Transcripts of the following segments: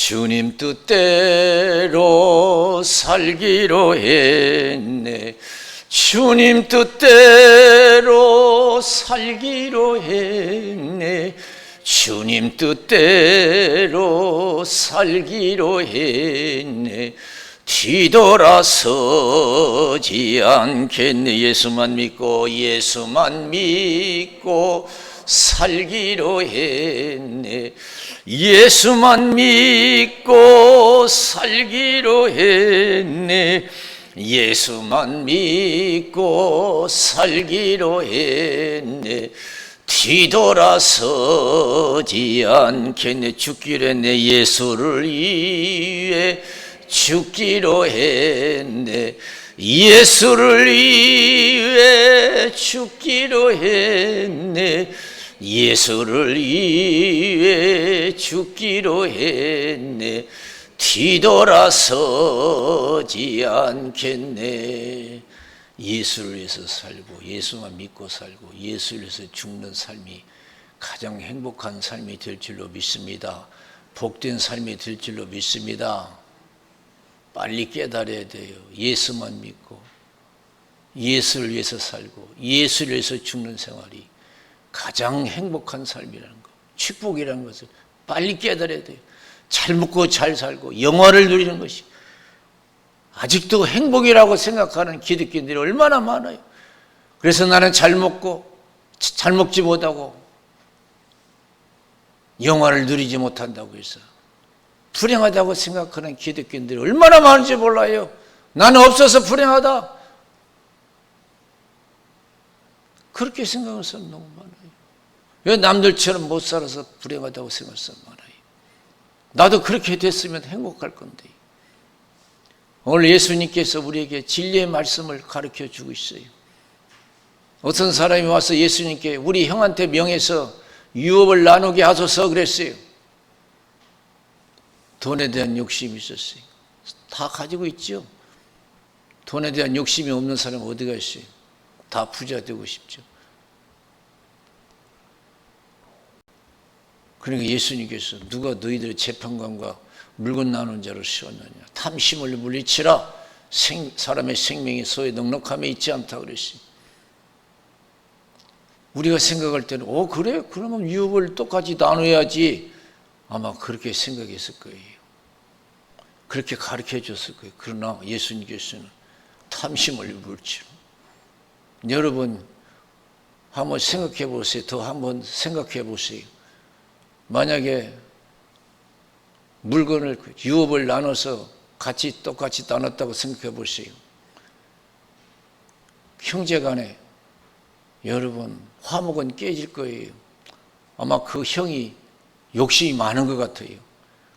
주님 뜻대로 살기로 했네. 주님 뜻대로 살기로 했네. 주님 뜻대로 살기로 했네. 뒤돌아서지 않겠네. 예수만 믿고 살기로 했네. 예수만 믿고 살기로 했네. 예수만 믿고 살기로 했네. 뒤돌아서지 않겠네. 죽기로 했네. 예수를 위해 죽기로 했네. 예수를 위해 죽기로 했네. 예수를 위해 죽기로 했네. 뒤돌아서지 않겠네. 예수를 위해서 살고 예수만 믿고 살고 예수를 위해서 죽는 삶이 가장 행복한 삶이 될 줄로 믿습니다. 복된 삶이 될 줄로 믿습니다. 빨리 깨달아야 돼요. 예수만 믿고 예수를 위해서 살고 예수를 위해서 죽는 생활이 가장 행복한 삶이라는 것, 축복이라는 것을 빨리 깨달아야 돼요. 잘 먹고 잘 살고 영화를 누리는 것이 아직도 행복이라고 생각하는 기독교인들이 얼마나 많아요. 그래서 나는 잘 먹고 잘 먹지 못하고 영화를 누리지 못한다고 해서 불행하다고 생각하는 기독교인들이 얼마나 많은지 몰라요. 나는 없어서 불행하다, 그렇게 생각하는 사람 너무 많아요. 왜 남들처럼 못 살아서 불행하다고 생각하는 사람 많아요. 나도 그렇게 됐으면 행복할 건데. 오늘 예수님께서 우리에게 진리의 말씀을 가르쳐 주고 있어요. 어떤 사람이 와서 예수님께 우리 형한테 명해서 유업을 나누게 하소서 그랬어요. 돈에 대한 욕심이 있었어요. 다 가지고 있죠. 돈에 대한 욕심이 없는 사람은 어디가 있어요? 다 부자 되고 싶죠. 그러니까 예수님께서 누가 너희들의 재판관과 물건 나누는 자를 세웠느냐. 탐심을 물리치라. 사람의 생명이 소에 넉넉함에 있지 않다 그랬어요. 우리가 생각할 때는 그래? 그러면 유업을 똑같이 나눠야지. 아마 그렇게 생각했을 거예요. 그렇게 가르쳐 줬을 거예요. 그러나 예수님께서는 탐심을 물리치라. 여러분 한번 생각해 보세요. 더 한번 생각해 보세요. 만약에 물건을 유업을 나눠서 같이 똑같이 나눴다고 생각해 보세요. 형제간에 여러분 화목은 깨질 거예요. 아마 그 형이 욕심이 많은 것 같아요.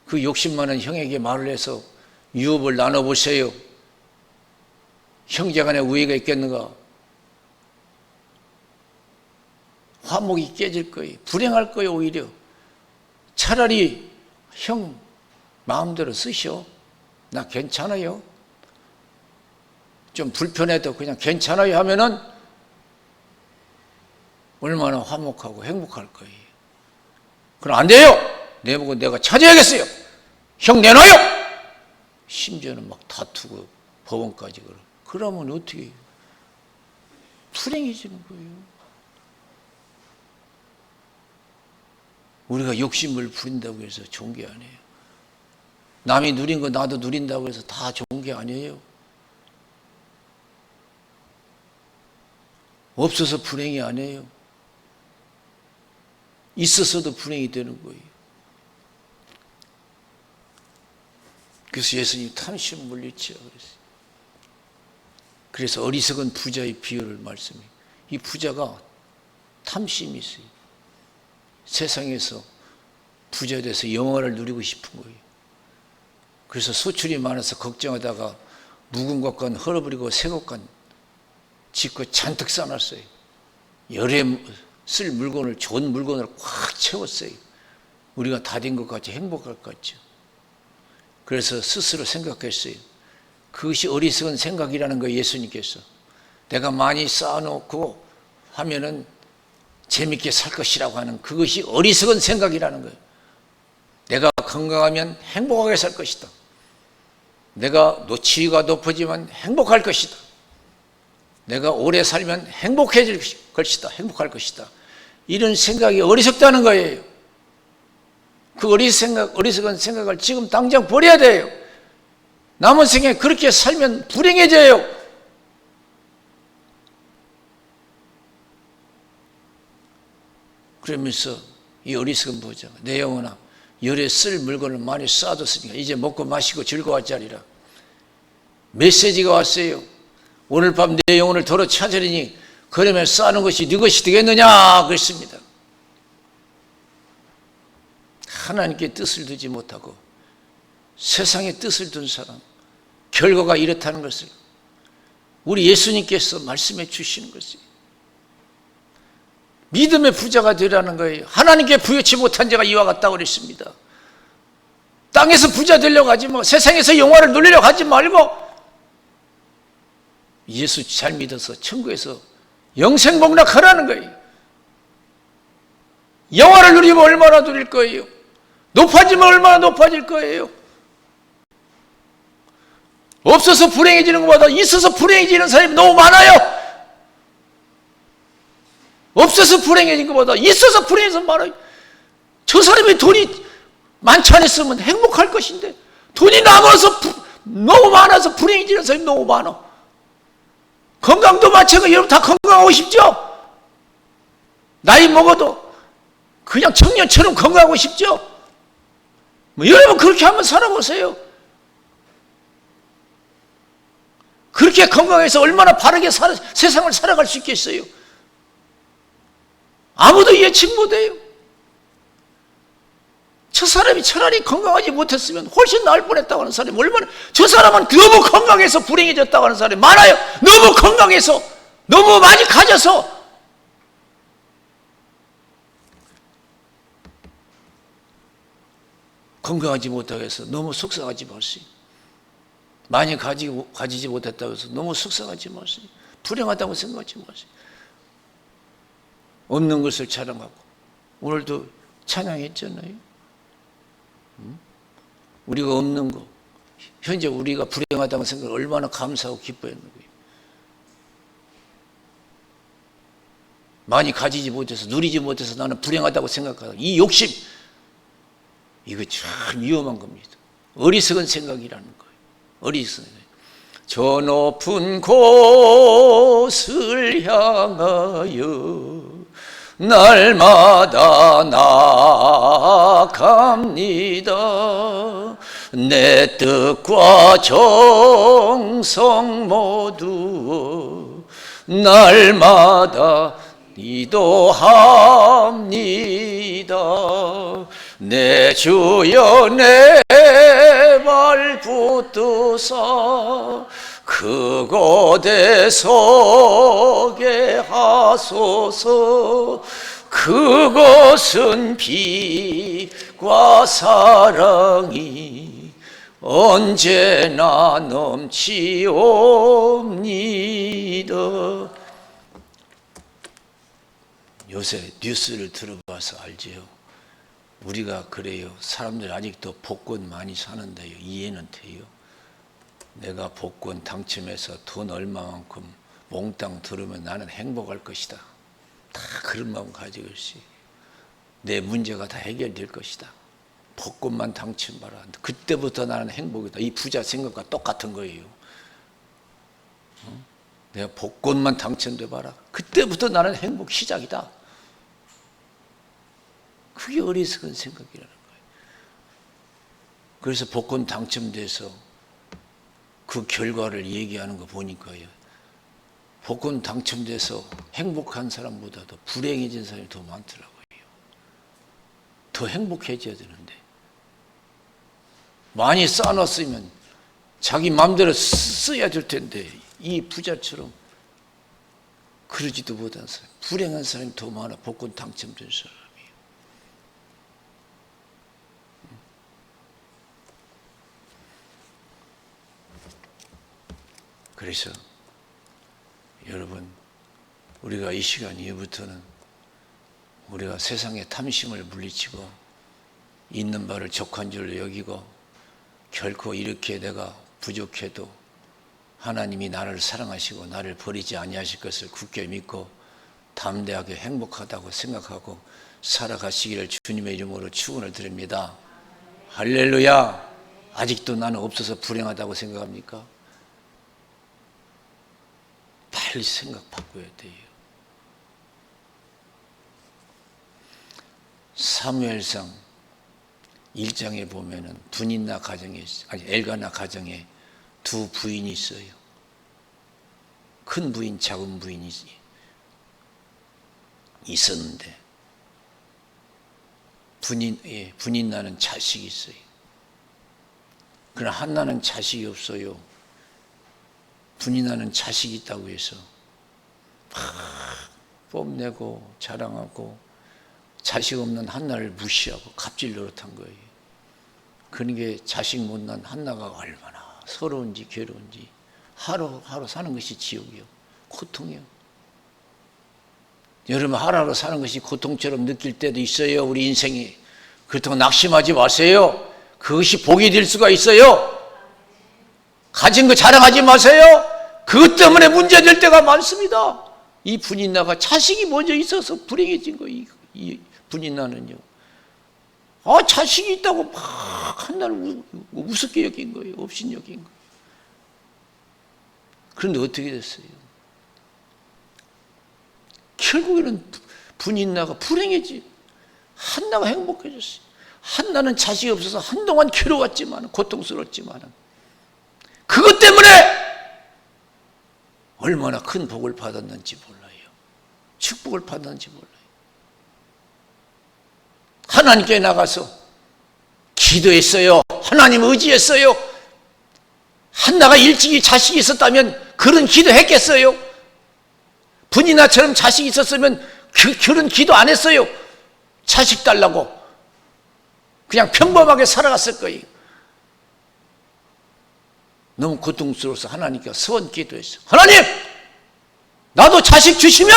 그 욕심 많은 형에게 말을 해서 유업을 나눠보세요. 형제간에 우애가 있겠는가? 화목이 깨질 거예요. 불행할 거예요. 오히려 차라리 형 마음대로 쓰셔. 나 괜찮아요. 좀 불편해도 그냥 괜찮아요 하면은 얼마나 화목하고 행복할 거예요. 그럼 안 돼요. 내보고 내가 찾아야겠어요. 형 내놔요. 심지어는 막 다투고 법원까지 그러면 어떻게 해요? 불행해지는 거예요. 우리가 욕심을 부린다고 해서 좋은 게 아니에요. 남이 누린 거 나도 누린다고 해서 다 좋은 게 아니에요. 없어서 불행이 아니에요. 있어서도 불행이 되는 거예요. 그래서 예수님이 탐심 물리치라 그랬어요. 그래서 어리석은 부자의 비유를 말씀해요. 이 부자가 탐심이 있어요. 세상에서 부자 돼서 영화를 누리고 싶은 거예요. 그래서 소출이 많아서 걱정하다가 묵은 것간 헐어버리고 새 것간 짓고 잔뜩 싸놨어요. 열에 쓸 물건을 좋은 물건을 꽉 채웠어요. 우리가 다 된 것 같이 행복할 것 같죠. 그래서 스스로 생각했어요. 그것이 어리석은 생각이라는 거예요. 예수님께서 내가 많이 쌓아놓고 하면은 재밌게 살 것이라고 하는 그것이 어리석은 생각이라는 거예요. 내가 건강하면 행복하게 살 것이다. 내가 지위가 높아지면 행복할 것이다. 내가 오래 살면 행복해질 것이다. 행복할 것이다. 이런 생각이 어리석다는 거예요. 그 어리석은 생각을 지금 당장 버려야 돼요. 남은 생에 그렇게 살면 불행해져요. 그러면서 이 어리석은 부자, 내 영혼아, 열에 쓸 물건을 많이 쌓아뒀으니까 이제 먹고 마시고 즐거워하자리라. 메시지가 왔어요. 오늘 밤 내 영혼을 도로 찾으리니 그러면 쌓는 것이 네 것이 되겠느냐 그랬습니다. 하나님께 뜻을 두지 못하고 세상에 뜻을 둔 사람, 결과가 이렇다는 것을 우리 예수님께서 말씀해 주시는 것이에요. 믿음의 부자가 되라는 거예요. 하나님께 부여치 못한 자가 이와 같다고 그랬습니다. 땅에서 부자 되려고 하지 마. 세상에서 영화를 누리려고 하지 말고 예수 잘 믿어서 천국에서 영생복락하라는 거예요. 영화를 누리면 얼마나 누릴 거예요? 높아지면 얼마나 높아질 거예요? 없어서 불행해지는 것보다 있어서 불행해지는 사람이 너무 많아요. 없어서 불행해진 것보다 있어서 불행해서 많아요. 저 사람이 돈이 많지 않았으면 행복할 것인데 돈이 남아서 너무 많아서 불행해지는 사람이 너무 많아. 건강도 마찬가지로 여러분 다 건강하고 싶죠? 나이 먹어도 그냥 청년처럼 건강하고 싶죠? 여러분 그렇게 한번 살아보세요. 그렇게 건강해서 얼마나 바르게 세상을 살아갈 수 있겠어요? 아무도 예측 못해요. 저 사람이 차라리 건강하지 못했으면 훨씬 나을 뻔했다고 하는 사람이 얼마나, 저 사람은 너무 건강해서 불행해졌다고 하는 사람이 많아요. 너무 건강해서, 너무 많이 가져서. 건강하지 못하게 해서 너무 속상하지 마세요. 많이 가지지 못했다고 해서 너무 속상하지 마세요. 불행하다고 생각하지 마세요. 없는 것을 자랑하고, 오늘도 찬양했잖아요. 우리가 없는 거, 현재 우리가 불행하다는 생각을 얼마나 감사하고 기뻐했는 거예요. 많이 가지지 못해서, 누리지 못해서 나는 불행하다고 생각하다. 이 욕심, 이거 참 위험한 겁니다. 어리석은 생각이라는 거예요. 어리석은 생각. 저 높은 곳을 향하여 날마다 나아갑니다. 내 뜻과 정성 모두 날마다 기도합니다. 내 주여 내 발 붙드사 그곳에 서게 하소서. 그곳은 빛과 사랑이 언제나 넘치옵니다. 요새 뉴스를 들어봐서 알지요. 우리가 그래요. 사람들 아직도 복권 많이 사는데요. 이해는 돼요. 내가 복권 당첨해서 돈 얼마만큼 몽땅 들으면 나는 행복할 것이다. 다 그런 마음 가지고 있어요. 내 문제가 다 해결될 것이다. 복권만 당첨봐라. 그때부터 나는 행복이다. 이 부자 생각과 똑같은 거예요. 내가 복권만 당첨돼봐라. 그때부터 나는 행복 시작이다. 그게 어리석은 생각이라는 거예요. 그래서 복권 당첨돼서 그 결과를 얘기하는 거 보니까요. 복권 당첨돼서 행복한 사람보다도 불행해진 사람이 더 많더라고요. 더 행복해져야 되는데. 많이 쌓아놨으면 자기 마음대로 써야 될 텐데 이 부자처럼 그러지도 못한 사람, 불행한 사람이 더 많아. 복권 당첨된 사람이. 그래서 여러분, 우리가 이 시간 이후부터는 우리가 세상의 탐심을 물리치고 있는 바를 족한 줄로 여기고 결코 이렇게 내가 부족해도 하나님이 나를 사랑하시고 나를 버리지 아니하실 것을 굳게 믿고 담대하게 행복하다고 생각하고 살아가시기를 주님의 이름으로 축원을 드립니다. 할렐루야. 아직도 나는 없어서 불행하다고 생각합니까? 빨리 생각 바꿔야 돼요. 사무엘상 1장에 보면은 분인나 가정에, 엘가나 가정에 두 부인이 있어요. 큰 부인, 작은 부인이 있었는데 분인나는 자식이 있어요. 그러나 한나는 자식이 없어요. 분인나는 자식이 있다고 해서 뽐내고 자랑하고 자식 없는 한나를 무시하고 갑질 노릇한 거예요. 그러니까 자식 못난 한나가 얼마나 서러운지 괴로운지 하루하루 사는 것이 지옥이요, 고통이요. 여러분, 하루하루 사는 것이 고통처럼 느낄 때도 있어요, 우리 인생이. 그렇다고 낙심하지 마세요. 그것이 복이 될 수가 있어요. 가진 거 자랑하지 마세요. 그것 때문에 문제될 때가 많습니다. 이 분인나가 자식이 먼저 있어서 불행해진 거예요. 이 분인나는요, 자식이 있다고 막 한나를 우습게 여긴 거예요. 없인 여긴 거예요. 그런데 어떻게 됐어요? 결국에는 분인나가 불행해지, 한나가 행복해졌어요. 한나는 자식이 없어서 한동안 괴로웠지만, 고통스러웠지만, 그것 때문에 얼마나 큰 복을 받았는지 몰라요. 축복을 받았는지 몰라요. 하나님께 나가서 기도했어요. 하나님 의지했어요. 한나가 일찍이 자식이 있었다면 그런 기도했겠어요? 분인나처럼 자식이 있었으면 그런 기도 안 했어요. 자식 달라고 그냥 평범하게 살아갔을 거예요. 너무 고통스러워서 하나님께 서원 기도했어요. 하나님, 나도 자식 주시면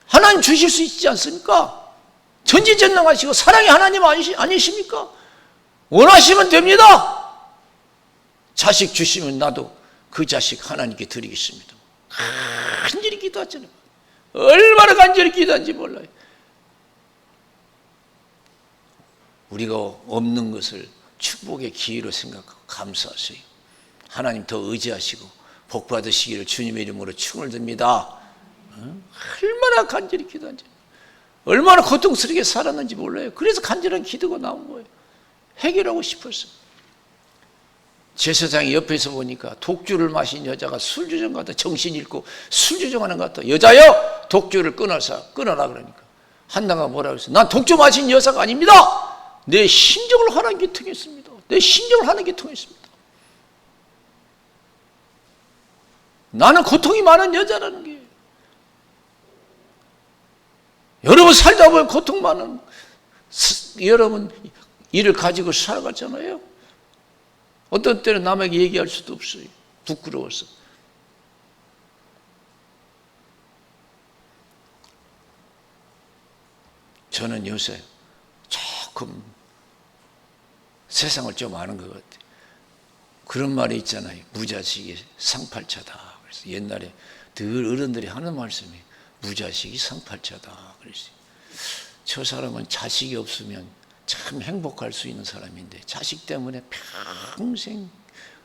하나님 주실 수 있지 않습니까? 전지전능하시고 사랑의 하나님 아니십니까? 원하시면 됩니다. 자식 주시면 나도 그 자식 하나님께 드리겠습니다. 간절히 기도하잖아요. 얼마나 간절히 기도한지 몰라요. 우리가 없는 것을 축복의 기회로 생각하고 감사하세요. 하나님 더 의지하시고 복 받으시기를 주님의 이름으로 축원을 드립니다. 얼마나 간절히 기도한지, 얼마나 고통스럽게 살았는지 몰라요. 그래서 간절한 기도가 나온 거예요. 해결하고 싶었어요. 제사장이 옆에서 보니까 독주를 마신 여자가 술주정 같다, 정신 잃고 술주정하는 것 같다. 여자여, 독주를 끊어라 그러니까 한나가 뭐라고 했어요? 난 독주 마신 여자가 아닙니다. 내 심정을 하는 게 통했습니다. 내 심정을 하는 게 통했습니다. 나는 고통이 많은 여자라는 게. 여러분 살다 보면 고통 많은, 여러분 일을 가지고 살아갔잖아요. 어떤 때는 남에게 얘기할 수도 없어요. 부끄러워서. 저는 요새 조금 세상을 좀 아는 것 같아요. 그런 말이 있잖아요. 무자식이 상팔자다. 그래서 옛날에 늘 어른들이 하는 말씀이 무자식이 상팔자다. 그랬어요. 저 사람은 자식이 없으면 참 행복할 수 있는 사람인데 자식 때문에 평생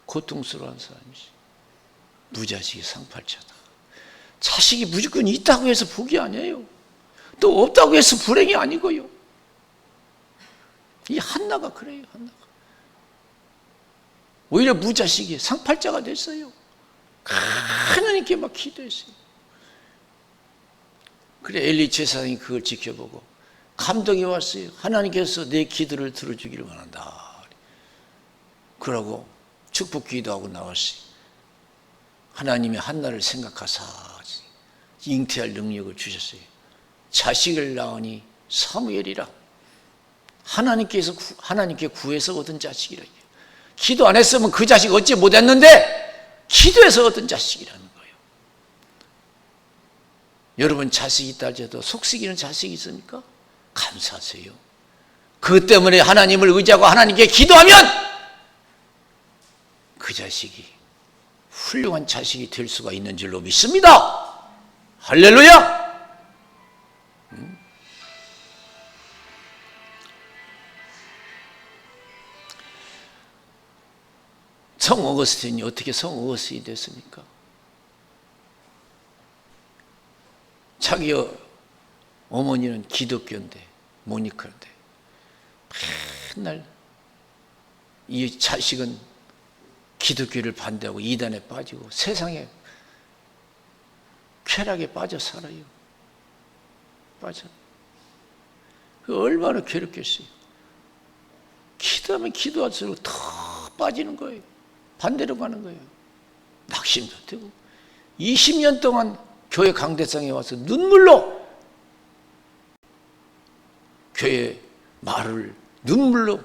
고통스러워하는 사람이지. 무자식이 상팔자다. 자식이 무조건 있다고 해서 복이 아니에요. 또 없다고 해서 불행이 아니고요. 이 한나가 그래요. 한나가 오히려 무자식이 상팔자가 됐어요. 하나님께 막 기도했어요. 그래 엘리 제사장이 그걸 지켜보고 감동이 왔어요. 하나님께서 내 기도를 들어주기를 원한다. 그러고 축복 기도하고 나왔어요. 하나님이 한나를 생각하사 잉태할 능력을 주셨어요. 자식을 낳으니 사무엘이라. 하나님께 구해서 얻은 자식이라. 기도 안 했으면 그 자식 얻지 못했는데 기도해서 얻은 자식이라는 거예요. 여러분 자식이 있다 할지라도 속썩이는 자식이 있습니까? 감사하세요. 그것 때문에 하나님을 의지하고 하나님께 기도하면 그 자식이 훌륭한 자식이 될 수가 있는 줄로 믿습니다. 할렐루야! 성 어거스틴이 어떻게 성 어거스틴이 됐습니까? 자기 어머니는 기독교인데, 모니카인데 맨날 이 자식은 기독교를 반대하고 이단에 빠지고 세상에 쾌락에 빠져 살아요. 빠져. 그 얼마나 괴롭겠어요. 기도하면 기도할수록 더 빠지는 거예요. 반대로 가는 거예요. 낙심도 되고 20년 동안 교회 강대상에 와서 눈물로 교회 말을 눈물로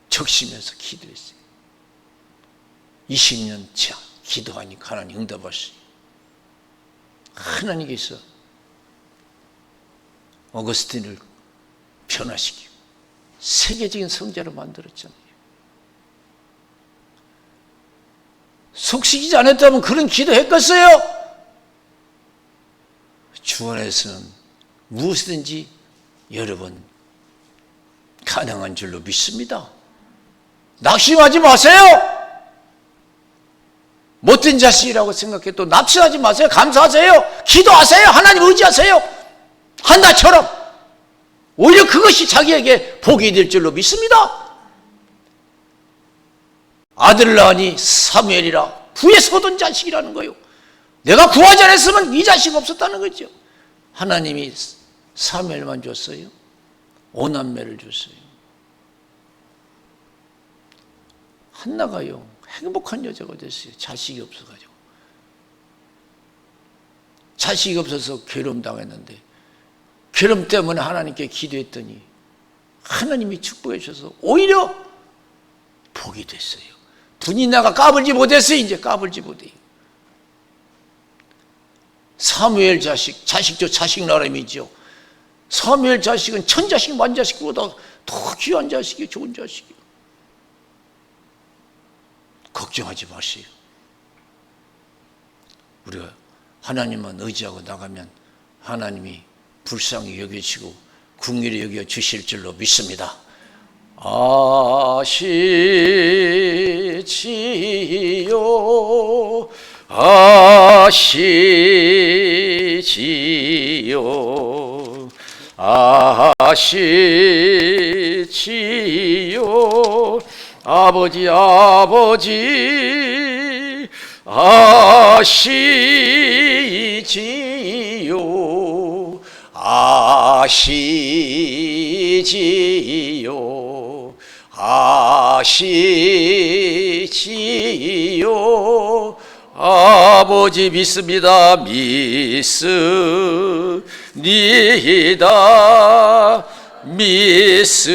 적시면서 기도했어요. 20년 차 기도하니까 하나님 응답하시고 하나님께서 어거스틴을 변화시키고 세계적인 성자로 만들었잖아요. 속시키지 않았다면 그런 기도했겠어요? 주 안에서는 무엇이든지 여러분 가능한 줄로 믿습니다. 낙심하지 마세요. 못된 자식이라고 생각해도 낙심하지 마세요. 감사하세요. 기도하세요. 하나님 의지하세요. 한나처럼 오히려 그것이 자기에게 복이 될 줄로 믿습니다. 아들을 낳으니 사무엘이라 부에서 얻은 자식이라는 거예요. 내가 구하지 않았으면 이 자식 없었다는 거죠. 하나님이 사무엘만 줬어요. 오남매를 줬어요. 한나가요 행복한 여자가 됐어요. 자식이 없어가지고. 자식이 없어서 괴로움 당했는데 괴로움 때문에 하나님께 기도했더니 하나님이 축복해 주셔서 오히려 복이 됐어요. 분이 나가 까불지 못했어요. 이제 까불지 못해요. 사무엘 자식도 자식 나름이죠. 사무엘 자식은 천자식 만자식보다 더 귀한 자식이에요. 좋은 자식이에요. 걱정하지 마세요. 우리가 하나님만 의지하고 나가면 하나님이 불쌍히 여겨지고 긍휼히 여겨 주실 줄로 믿습니다. 아시지요 아시지요 아시지요 아버지 아버지 아시지요 아시지요 아시지요 아버지 믿습니다. 믿습니다. 믿습니다.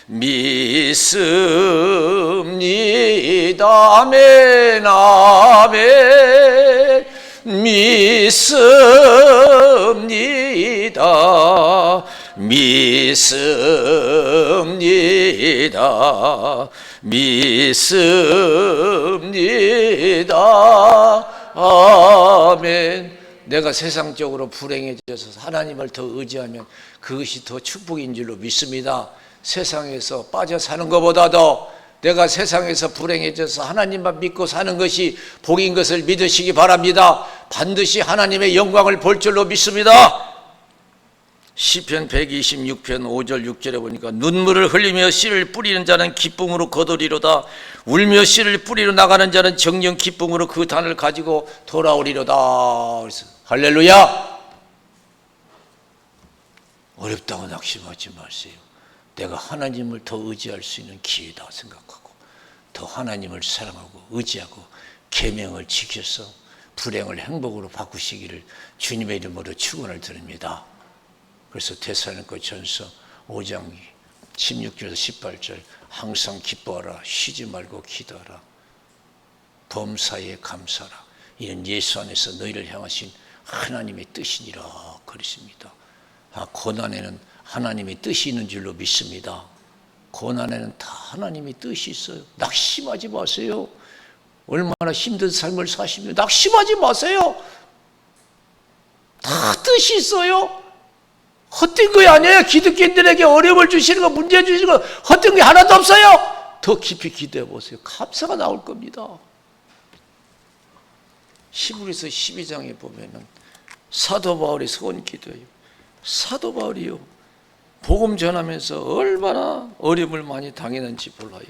믿습니다. 아멘 아멘 믿습니다. 믿습니다. 믿습니다. 아멘. 내가 세상적으로 불행해져서 하나님을 더 의지하면 그것이 더 축복인 줄로 믿습니다. 세상에서 빠져 사는 것보다도 내가 세상에서 불행해져서 하나님만 믿고 사는 것이 복인 것을 믿으시기 바랍니다. 반드시 하나님의 영광을 볼 줄로 믿습니다. 시편 126편 5절 6절에 보니까 눈물을 흘리며 씨를 뿌리는 자는 기쁨으로 거두리로다. 울며 씨를 뿌리러 나가는 자는 정녕 기쁨으로 그 단을 가지고 돌아오리로다. 그래서 할렐루야. 어렵다고 낙심하지 마세요. 내가 하나님을 더 의지할 수 있는 기회다 생각하고 더 하나님을 사랑하고 의지하고 계명을 지켜서 불행을 행복으로 바꾸시기를 주님의 이름으로 축원을 드립니다. 그래서 데살로니가 전서 5장 16절에서 18절 항상 기뻐하라 쉬지 말고 기도하라 범사에 감사하라. 이는 예수 안에서 너희를 향하신 하나님의 뜻이니라 그랬습니다. 고난에는 하나님의 뜻이 있는 줄로 믿습니다. 고난에는 다 하나님의 뜻이 있어요. 낙심하지 마세요. 얼마나 힘든 삶을 사시면 낙심하지 마세요. 다 뜻이 있어요. 헛된 거 아니에요. 기독교인들에게 어려움을 주시는 거, 문제 주시는 거 헛된 게 하나도 없어요. 더 깊이 기도해 보세요. 감사가 나올 겁니다. 히브리서 12장에 보면은 사도 바울이 소원 기도해요. 사도 바울이요, 복음 전하면서 얼마나 어려움을 많이 당했는지 몰라요.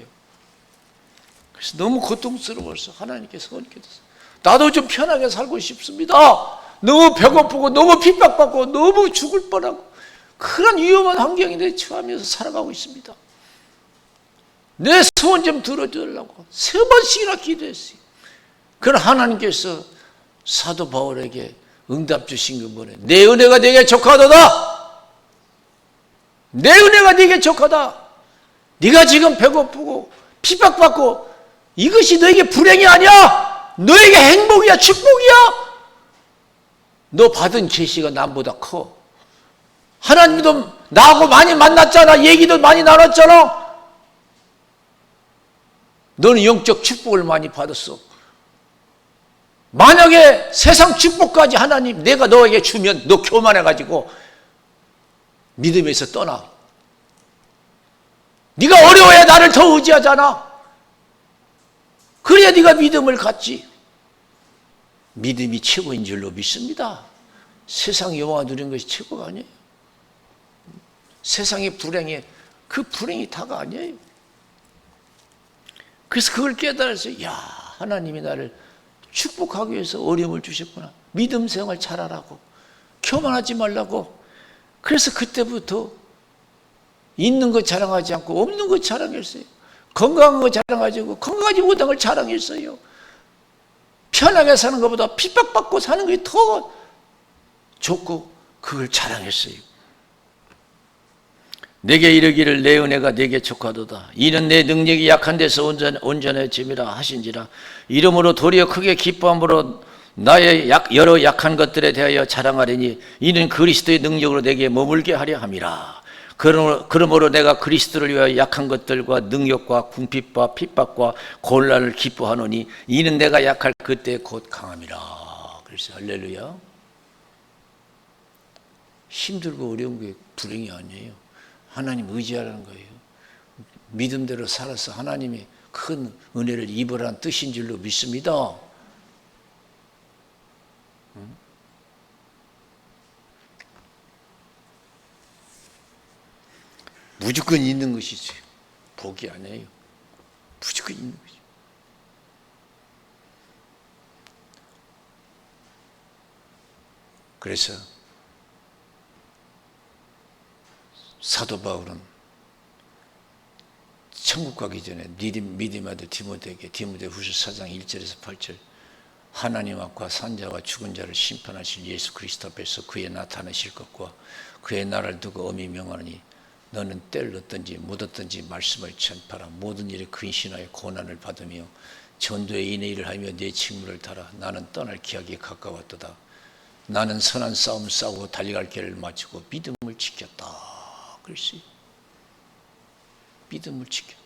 그래서 너무 고통스러워서 하나님께 소원 기도했어요. 나도 좀 편하게 살고 싶습니다. 너무 배고프고 너무 핍박받고 너무 죽을 뻔하고 그런 위험한 환경에 처하면서 살아가고 있습니다. 내 소원 좀 들어주려고 3번씩이나 기도했어요. 그러나 하나님께서 사도 바울에게 응답 주신 건 뭐래? 내 은혜가 네게 족하도다. 내 은혜가 네게 족하다. 네가 지금 배고프고 핍박받고 이것이 너에게 불행이 아니야. 너에게 행복이야, 축복이야. 너 받은 계시가 남보다 커. 하나님도 나하고 많이 만났잖아. 얘기도 많이 나눴잖아. 너는 영적 축복을 많이 받았어. 만약에 세상 축복까지 하나님 내가 너에게 주면 너 교만해가지고 믿음에서 떠나. 네가 어려워야 나를 더 의지하잖아. 그래야 네가 믿음을 갖지. 믿음이 최고인 줄로 믿습니다. 세상 영화 누린 것이 최고가 아니에요. 세상의 불행에 그 불행이 다가 아니에요. 그래서 그걸 깨달아서 야, 하나님이 나를 축복하기 위해서 어려움을 주셨구나. 믿음 생활 잘하라고. 교만하지 말라고. 그래서 그때부터 있는 것 자랑하지 않고 없는 것 자랑했어요. 건강한 거 자랑하지 않고 건강하지 못한 걸 자랑했어요. 편하게 사는 것보다 핍박받고 사는 게 더 좋고 그걸 자랑했어요. 내게 이르기를 내 은혜가 내게 족하도다. 이는 내 능력이 약한 데서 온전해짐이라 하신지라. 이러므로 도리어 크게 기뻐함으로 나의 여러 약한 것들에 대하여 자랑하리니 이는 그리스도의 능력으로 내게 머물게 하려 함이라. 그러므로 내가 그리스도를 위하여 약한 것들과 능력과 궁핍과 핍박과 곤란을 기뻐하노니 이는 내가 약할 그때 곧 강함이라. 그래서 할렐루야. 힘들고 어려운 게 불행이 아니에요. 하나님 의지하라는 거예요. 믿음대로 살아서 하나님의 큰 은혜를 입으라는 뜻인 줄로 믿습니다. 무조건 있는 것이지 복이 아니에요. 무조건 있는 것이죠. 그래서 사도 바울은 천국 가기 전에 믿음의 아들 디모데에게 디모데후서 4장 1절에서 8절 하나님 앞과 산자와 죽은 자를 심판하실 예수 그리스도 앞에서 그의 나타나실 것과 그의 나라를 두고 엄히 명하노니 너는 때를 얻든지 못 얻든지 말씀을 전파라. 모든 일에 근신하여 고난을 받으며 전도에 인의 일을 하며 내 직무를 다라. 나는 떠날 기약이 가까웠도다. 나는 선한 싸움 싸우고 달려갈 길을 마치고 믿음을 지켰다. 그랬어요. 믿음을 지켰다.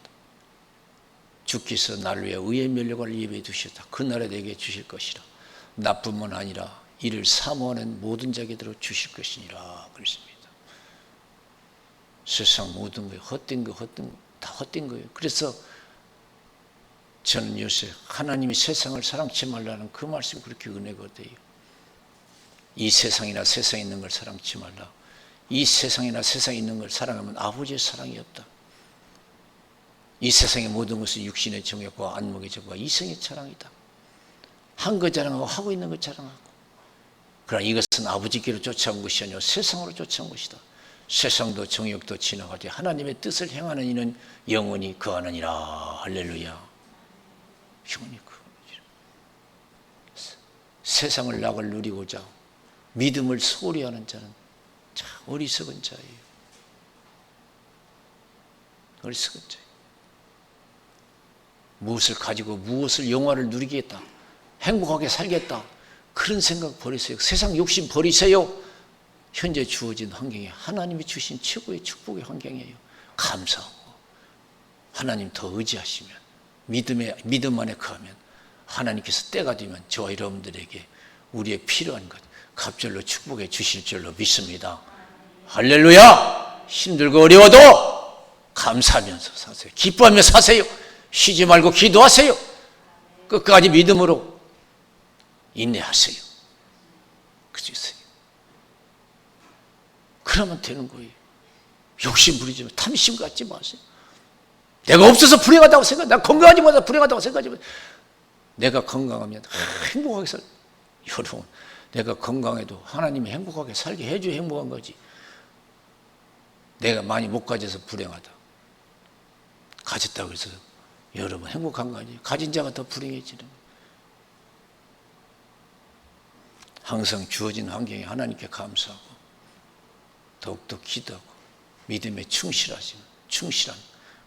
주께서 나를 위해 의의 면류관을 예비해 두셨다. 그 날에 내게 주실 것이라. 나뿐만 아니라 이를 사모하는 모든 자에게도 주실 것이니라. 그랬습니다. 세상 모든 거예요. 헛된 거, 다 헛된 거예요. 그래서 저는 요새 하나님이 세상을 사랑치 말라는 그 말씀이 그렇게 은혜가 돼요. 이 세상이나 세상에 있는 걸 사랑치 말라. 이 세상이나 세상에 있는 걸 사랑하면 아버지의 사랑이 없다. 이 세상의 모든 것은 육신의 정욕과 안목의 정욕과 이성의 자랑이다. 한 것 자랑하고 하고 있는 것 자랑하고. 그러나 이것은 아버지께로 쫓아온 것이 아니라 세상으로 쫓아온 것이다. 세상도 정욕도 지나가되 하나님의 뜻을 행하는 이는 영원히 거하느니라. 할렐루야. 영원히 거하느니라. 세상을 낙을 누리고자 믿음을 소홀히 하는 자는 참 어리석은 자예요. 어리석은 자예요. 무엇을 가지고 무엇을 영화를 누리겠다, 행복하게 살겠다, 그런 생각 버리세요. 세상 욕심 버리세요. 현재 주어진 환경이 하나님이 주신 최고의 축복의 환경이에요. 감사하고 하나님 더 의지하시면 믿음 안에 거하면 하나님께서 때가 되면 저와 여러분들에게 우리의 필요한 것 갑절로 축복해 주실 줄로 믿습니다. 할렐루야! 힘들고 어려워도 감사하면서 사세요. 기뻐하며 사세요. 쉬지 말고 기도하세요. 끝까지 믿음으로 인내하세요. 그죠? 그러면 되는 거예요. 욕심 부리지 마세요. 탐심 갖지 마세요. 내가 없어서 불행하다고 생각해. 나 건강하지 못해서 불행하다고 생각하지 마세요. 내가 건강하면 행복하게 살. 여러분, 내가 건강해도 하나님이 행복하게 살게 해줘야 행복한 거지. 내가 많이 못 가져서 불행하다. 가졌다고 해서 여러분 행복한 거 아니에요. 가진 자가 더 불행해지는 거예요. 항상 주어진 환경에 하나님께 감사하고 더욱더 기도하고 믿음에 충실한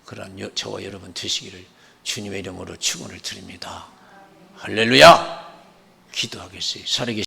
그러한 저와 여러분 되시기를 주님의 이름으로 축원을 드립니다. 할렐루야! 기도하겠어요. 살아계신